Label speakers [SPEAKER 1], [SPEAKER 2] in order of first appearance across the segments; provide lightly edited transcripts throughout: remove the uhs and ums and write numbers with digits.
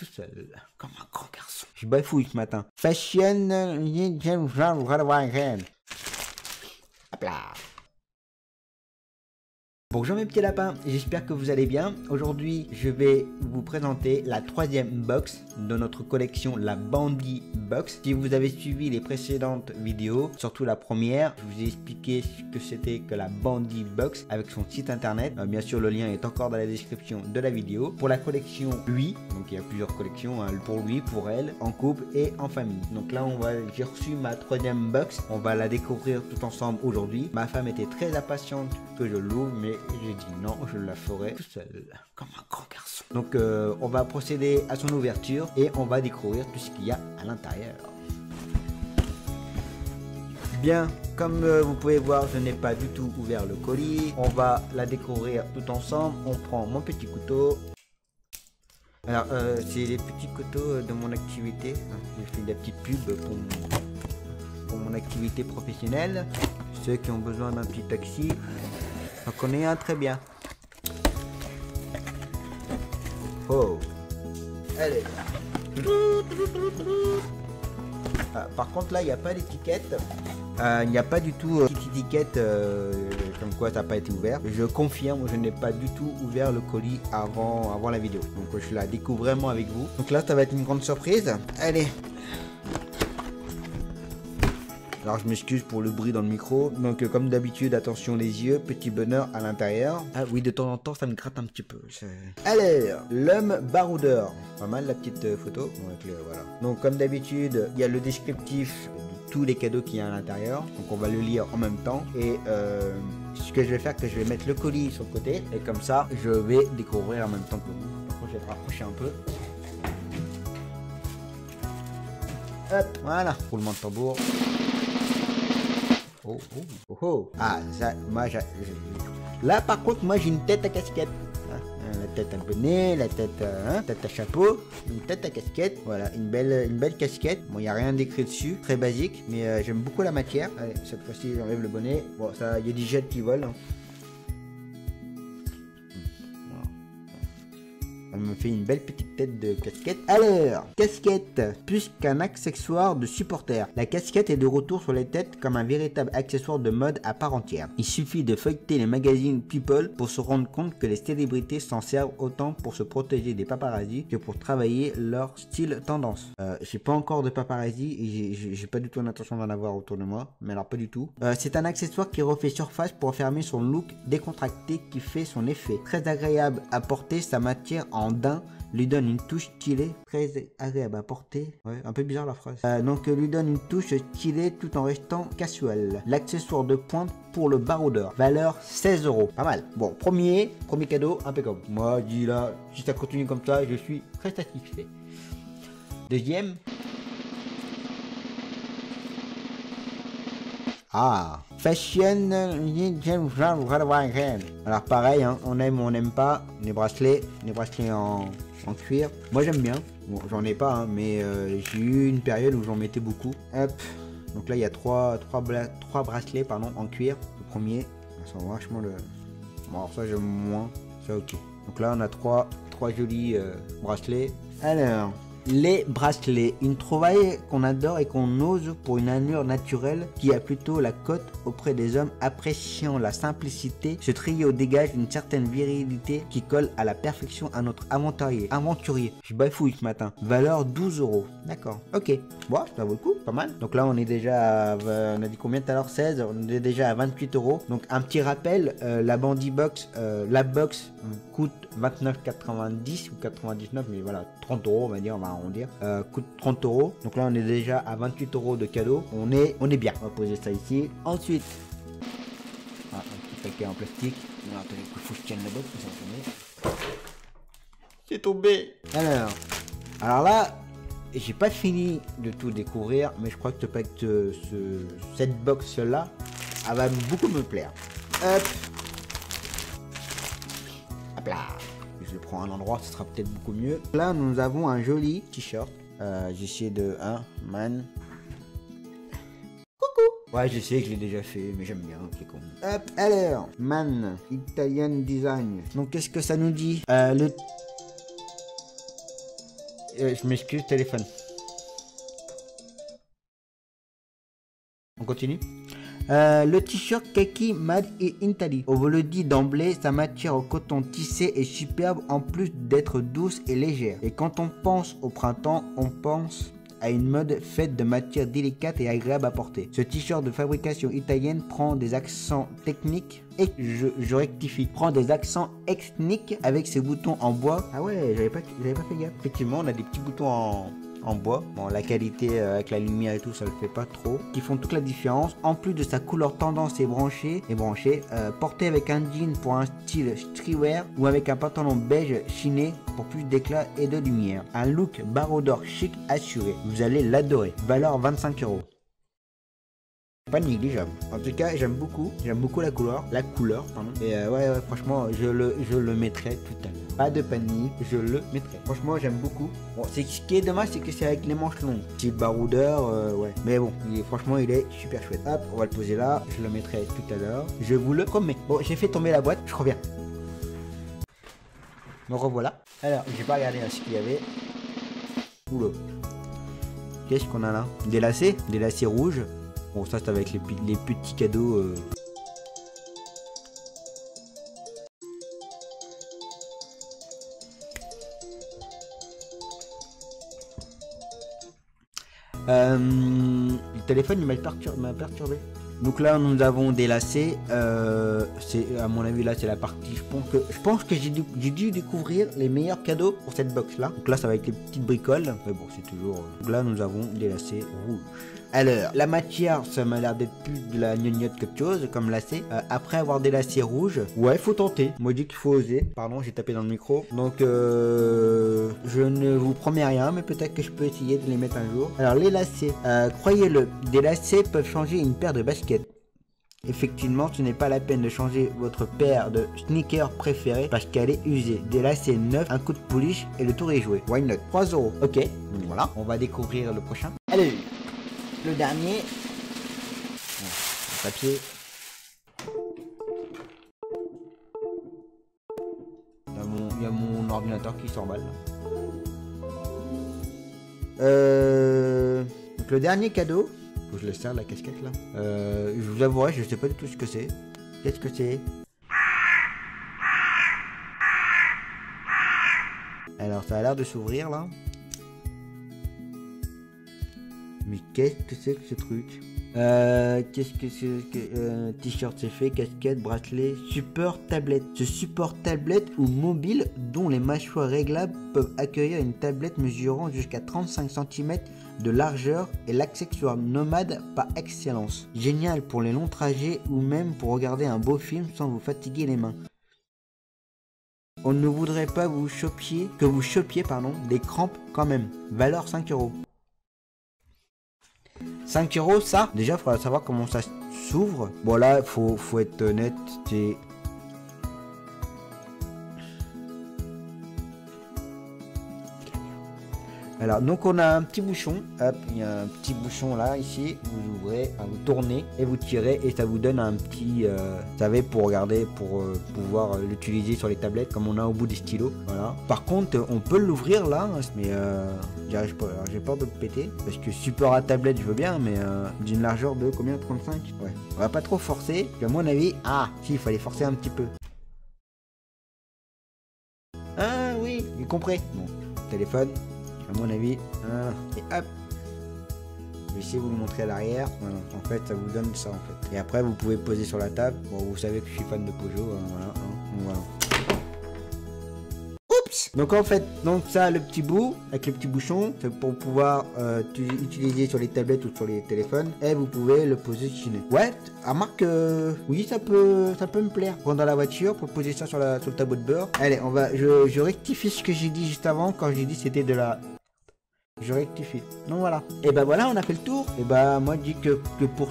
[SPEAKER 1] tout seul, comme un grand garçon. Je bafouille ce matin. Fashion, hop là. Bonjour mes petits lapins, j'espère que vous allez bien. Aujourd'hui, je vais vous présenter la troisième box de notre collection, la Bandy Box. Si vous avez suivi les précédentes vidéos, surtout la première, je vous ai expliqué ce que c'était que la Bandy Box avec son site internet. Bien sûr, le lien est encore dans la description de la vidéo. Pour la collection lui, donc il y a plusieurs collections, hein, pour lui, pour elle, en couple et en famille. Donc là, j'ai reçu ma troisième box. On va la découvrir tout ensemble aujourd'hui. Ma femme était très impatiente que je l'ouvre, mais j'ai dit non, je la ferai tout seul, comme un grand garçon. Donc on va procéder à son ouverture et on va découvrir tout ce qu'il y a à l'intérieur. Bien, comme vous pouvez voir, je n'ai pas du tout ouvert le colis. On va la découvrir tout ensemble. On prend mon petit couteau. Alors, c'est les petits couteaux de mon activité. J'ai fait des petites pubs pour mon activité professionnelle. Ceux qui ont besoin d'un petit taxi, j'en connais un très bien. Oh, allez. Par contre, là, il n'y a pas d'étiquette. Il n'y a pas du tout petite étiquette comme quoi ça n'a pas été ouvert. Je confirme, je n'ai pas du tout ouvert le colis avant la vidéo. Donc, je la découvre vraiment avec vous. Donc là, ça va être une grande surprise. Allez. Alors je m'excuse pour le bruit dans le micro. Donc comme d'habitude, attention les yeux, petit bonheur à l'intérieur. Ah oui, de temps en temps ça me gratte un petit peu. Alors, l'homme baroudeur. Pas mal la petite photo. Donc, voilà. Donc comme d'habitude, il y a le descriptif de tous les cadeaux qu'il y a à l'intérieur. Donc on va le lire en même temps. Et ce que je vais faire, c'est que je vais mettre le colis sur le côté. Et comme ça, je vais découvrir en même temps que vous. Par contre, je vais te rapprocher un peu. Hop, voilà, roulement de tambour. Oh, oh, oh, oh. Ah, ça, moi, là, par contre, moi, j'ai une tête à casquette. La tête à bonnet, la tête, tête à chapeau, une tête à casquette. Voilà, une belle casquette. Bon, il n'y a rien d'écrit dessus, très basique, mais j'aime beaucoup la matière. Allez, cette fois-ci, j'enlève le bonnet. Bon, ça, il y a des jets qui volent. On me fait une belle petite tête de casquette. Alors, casquette, plus qu'un accessoire de supporter. La casquette est de retour sur les têtes comme un véritable accessoire de mode à part entière. Il suffit de feuilleter les magazines People pour se rendre compte que les célébrités s'en servent autant pour se protéger des paparazzis que pour travailler leur style tendance. J'ai pas encore de paparazzi et j'ai pas du tout l'intention d'en avoir autour de moi, mais alors pas du tout. C'est un accessoire qui refait surface pour affirmer son look décontracté qui fait son effet. Très agréable à porter, sa matière en daim lui donne une touche stylée, très agréable à porter. Ouais, un peu bizarre la phrase. Donc lui donne une touche stylée tout en restant casual. L'accessoire de pointe pour le baroudeur. Valeur 16 €. Pas mal. Bon, premier cadeau, impeccable. Moi, je dis là, si ça continue comme ça, je suis très satisfait. Deuxième. Ah, fashion. Alors pareil, hein, on aime ou on n'aime pas les bracelets en cuir. Moi j'aime bien. Bon, j'en ai pas, hein, mais j'ai eu une période où j'en mettais beaucoup. Hop. Donc là il y a trois bracelets pardon en cuir. Le premier, ça sent vachement le. Bon alors ça j'aime moins. Ça ok. Donc là on a trois jolis bracelets. Alors. Les bracelets, une trouvaille qu'on adore et qu'on ose pour une allure naturelle qui a plutôt la cote auprès des hommes appréciant la simplicité. Ce trio dégage une certaine virilité qui colle à la perfection à notre aventurier. Je bafouille ce matin. Valeur 12 €. D'accord. Ok. Bon, ça vaut le coup, pas mal. Donc là, on est déjà à, on a dit combien tout à l'heure? 16. On est déjà à 28 €. Donc un petit rappel, la Bandy Box, la box coûte 29,90 ou 99, mais voilà, 30 € on va dire, on va arrondir, coûte 30 €. Donc là on est déjà à 28 € de cadeau, on est bien. On va poser ça ici. Ensuite, un petit paquet en plastique. Alors, attendez, il faut que je tienne la box, c'est tombé. Alors là, j'ai pas fini de tout découvrir, mais je crois que cette box là, elle va beaucoup me plaire. Hop. Hop là. Je le prends à un endroit, ce sera peut-être beaucoup mieux. Là, nous avons un joli t-shirt. J'ai essayé de... man. Coucou. Ouais, je sais que je l'ai déjà fait, mais j'aime bien, c'est con. Hop, alors, man, Italian design. Donc, qu'est-ce que ça nous dit? Je m'excuse, téléphone. On continue. Le t-shirt Kaki Made in Italy. On vous le dit d'emblée, sa matière au coton tissé est superbe en plus d'être douce et légère. Et quand on pense au printemps, on pense à une mode faite de matières délicates et agréables à porter. Ce t-shirt de fabrication italienne prend des accents techniques et je rectifie, prend des accents ethniques avec ses boutons en bois. Ah ouais, j'avais pas fait gaffe. Effectivement, on a des petits boutons en bois. Bon, la qualité avec la lumière et tout, ça le fait pas trop. Qui font toute la différence. En plus de sa couleur tendance et branchée, porté avec un jean pour un style streetwear ou avec un pantalon beige chiné pour plus d'éclat et de lumière. Un look baroudeur chic assuré. Vous allez l'adorer. Valeur 25 €. Pas négligeable. En tout cas, j'aime beaucoup la couleur, pardon. Et ouais, franchement, je le mettrai tout à l'heure. Pas de panique, je le mettrai. Franchement, j'aime beaucoup. Bon, ce qui est dommage, c'est que c'est avec les manches longues. Petit baroudeur, ouais. Mais bon, franchement, il est super chouette. Hop, on va le poser là. Je le mettrai tout à l'heure. Je vous le promets. Bon, j'ai fait tomber la boîte. Je reviens. Me revoilà. Alors, j'ai pas regardé ce qu'il y avait. Oula. Qu'est-ce qu'on a là? Des lacets rouges. Bon, ça c'est avec les petits cadeaux. Le téléphone il m'a perturbé. Donc là nous avons des lacets. C'est à mon avis là c'est la partie. Je pense que j'ai dû découvrir les meilleurs cadeaux pour cette box là. Donc là ça va avec les petites bricoles. Mais bon c'est toujours. Donc là nous avons des lacets rouges. Alors, la matière, ça m'a l'air d'être plus de la gnognotte qu'autre chose, comme lacet. Après avoir des lacets rouges, ouais, faut tenter. Moi, je dis qu'il faut oser. Pardon, j'ai tapé dans le micro. Donc, je ne vous promets rien, mais peut-être que je peux essayer de les mettre un jour. Alors, les lacets, croyez-le, des lacets peuvent changer une paire de baskets. Effectivement, ce n'est pas la peine de changer votre paire de sneakers préférée parce qu'elle est usée. Des lacets neufs, un coup de polish et le tour est joué. Why not? 3 €. Ok, donc voilà, on va découvrir le prochain. Allez! Le dernier, le papier. Il y a mon ordinateur qui s'emballe. Donc le dernier cadeau, faut que je le serre la casquette là. Je vous avouerai, je sais pas du tout ce que c'est. Qu'est-ce que c'est? Alors ça a l'air de s'ouvrir là. Mais qu'est-ce que c'est que ce truc? Qu'est-ce que c'est que t-shirt c'est fait, casquette, bracelet, support tablette. Ce support tablette ou mobile dont les mâchoires réglables peuvent accueillir une tablette mesurant jusqu'à 35 cm de largeur et l'accessoire nomade par excellence. Génial pour les longs trajets ou même pour regarder un beau film sans vous fatiguer les mains. On ne voudrait pas que vous chopiez des crampes quand même. Valeur 5 €. 5 € ça. Déjà, il faudra savoir comment ça s'ouvre. Bon là, faut être honnête, c'est... Alors, donc on a un petit bouchon. Hop, il y a un petit bouchon là, ici. Vous ouvrez, enfin, vous tournez et vous tirez et ça vous donne un petit... vous savez, pour regarder, pour pouvoir l'utiliser sur les tablettes comme on a au bout des stylos. Voilà. Par contre, on peut l'ouvrir là, mais j'y arrive pas. Alors, j'ai peur de le péter parce que support à tablette, je veux bien, mais d'une largeur de combien? 35? Ouais. On va pas trop forcer. À mon avis, si, il fallait forcer un petit peu. Ah oui, j'ai compris. Bon, téléphone. À mon avis, et hop, je vais essayer de vous le montrer à l'arrière. Voilà. En fait, ça vous donne ça en fait. Et après, vous pouvez poser sur la table. Bon, vous savez que je suis fan de Peugeot. Voilà. Oups. Donc en fait, ça, le petit bout avec le petit bouchon, c'est pour pouvoir utiliser sur les tablettes ou sur les téléphones. Et vous pouvez le positionner. Ouais, remarque, oui, ça peut me plaire. Prendre dans la voiture pour poser ça sur le tableau de bord. Allez, je rectifie ce que j'ai dit juste avant quand j'ai dit c'était de la... Je rectifie. Donc voilà. Et ben voilà, on a fait le tour. Et ben moi je dis que pour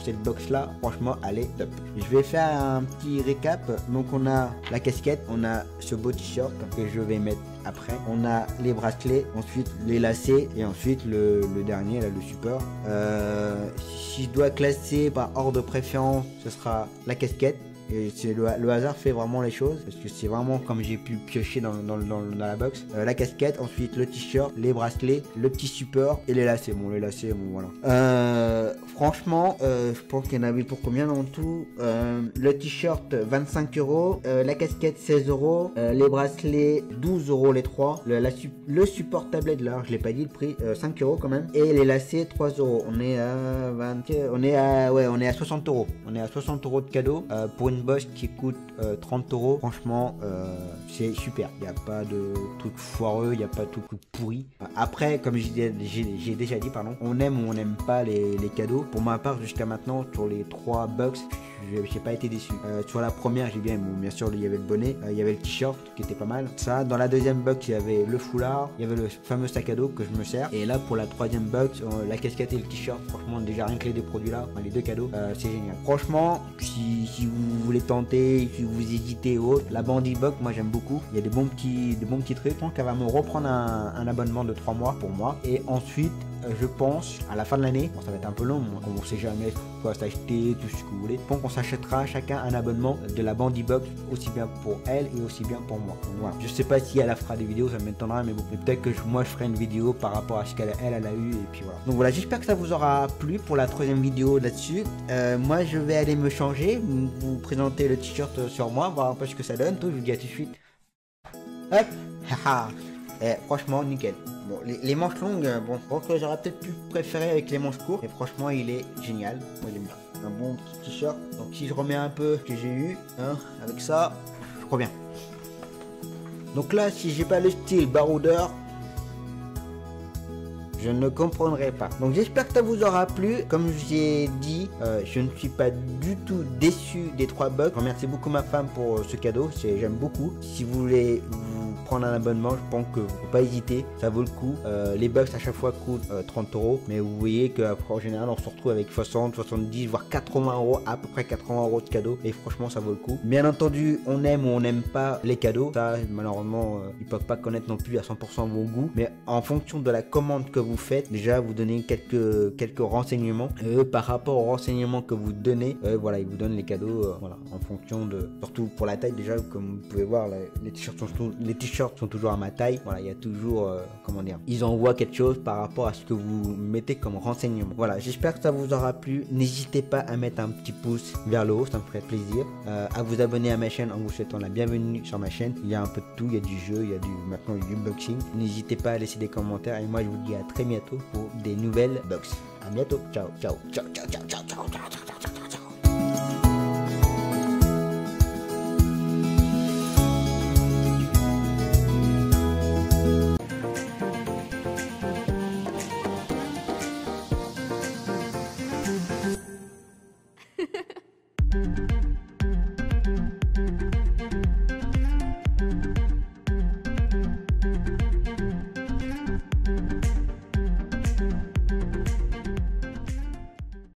[SPEAKER 1] cette box là, franchement, elle est top. Je vais faire un petit récap. Donc on a la casquette, on a ce beau t-shirt que je vais mettre après. On a les bracelets, ensuite les lacets et ensuite le dernier là, le support. Si je dois classer par ordre de préférence, ce sera la casquette. Et le hasard fait vraiment les choses, parce que c'est vraiment comme j'ai pu piocher dans la box. La casquette, ensuite le t-shirt, les bracelets, le petit support et les lacets. Bon, les lacets, bon voilà. Franchement, je pense qu'il y en avait pour combien dans tout? Le t-shirt 25 €, la casquette 16 €, les bracelets 12 € les trois, le support tablette là, je l'ai pas dit le prix, 5 € quand même, et les lacets 3 €. On est à 20, on est à 60 €. On est à 60 € de cadeau pour une box qui coûte 30 €. Franchement, c'est super. Il n'y a pas de truc foireux, il n'y a pas de truc pourri. Après, comme j'ai déjà dit, pardon, on aime ou on n'aime pas les cadeaux. Pour ma part, jusqu'à maintenant, sur les 3 box, j'ai pas été déçu. Sur la première, j'ai bien sûr, il y avait le bonnet, il y avait le t-shirt qui était pas mal. Ça, dans la deuxième box, il y avait le foulard, il y avait le fameux sac à dos que je me sers. Et là, pour la troisième box, la casquette et le t-shirt, franchement, déjà rien que les deux produits là, les deux cadeaux, c'est génial. Franchement, si vous voulez tenter, si vous hésitez ou autre, la Bandit Box, moi j'aime beaucoup. Il y a des bons petits trucs. Je pense qu'elle va me reprendre un abonnement de 3 mois pour moi. Et ensuite, je pense, à la fin de l'année, bon ça va être un peu long, on ne sait jamais quoi s'acheter, tout ce que vous voulez. Je pense qu'on s'achètera chacun un abonnement de la Bandit Box, aussi bien pour elle et aussi bien pour moi. Donc, voilà. Je sais pas si elle fera des vidéos, ça m'étonnera, mais bon, peut-être que moi je ferai une vidéo par rapport à ce qu'elle a eu, et puis voilà. Donc voilà, j'espère que ça vous aura plu pour la troisième vidéo là-dessus. Moi je vais aller me changer, vous présenter le t-shirt sur moi, voir un peu ce que ça donne, tout, je vous dis à tout de suite. Hop, haha. Franchement, nickel. Bon, les manches longues, bon, je pense que j'aurais peut-être pu préférer avec les manches courtes. Mais franchement, il est génial. Moi, j'aime bien. Un bon petit t-shirt. Donc, si je remets un peu ce que j'ai eu, hein, avec ça, je reviens. Donc là, si j'ai pas le style baroudeur, je ne comprendrai pas. Donc j'espère que ça vous aura plu. Comme je vous ai dit, je ne suis pas du tout déçu des 3 box. Je remercie beaucoup ma femme pour ce cadeau. J'aime beaucoup. Si vous voulez vous prendre un abonnement, je pense que vous ne faut pas hésiter. Ça vaut le coup. Les box à chaque fois coûtent 30 €. Mais vous voyez qu'en général, on se retrouve avec 60, 70, voire 80 €, à peu près 80 € de cadeaux. Et franchement, ça vaut le coup. Bien entendu, on aime ou on n'aime pas les cadeaux. Ça, malheureusement, ils peuvent pas connaître non plus à 100% vos goûts. Mais en fonction de la commande que vous faites, déjà vous donnez quelques renseignements. Par rapport aux renseignements que vous donnez, voilà, ils vous donnent les cadeaux, voilà, en fonction de, surtout pour la taille déjà, comme vous pouvez voir, les t-shirts sont toujours à ma taille. Voilà, il y a toujours, comment dire, ils envoient quelque chose par rapport à ce que vous mettez comme renseignement. Voilà, j'espère que ça vous aura plu. N'hésitez pas à mettre un petit pouce vers le haut, ça me ferait plaisir. À vous abonner à ma chaîne en vous souhaitant la bienvenue sur ma chaîne. Il y a un peu de tout, il y a du jeu, maintenant il y a du unboxing. N'hésitez pas à laisser des commentaires et moi je vous dis à très bientôt pour des nouvelles box. À bientôt. Ciao, ciao, ciao, ciao, ciao, ciao, ciao, ciao, ciao, ciao, ciao.
[SPEAKER 2] Ha ha ha.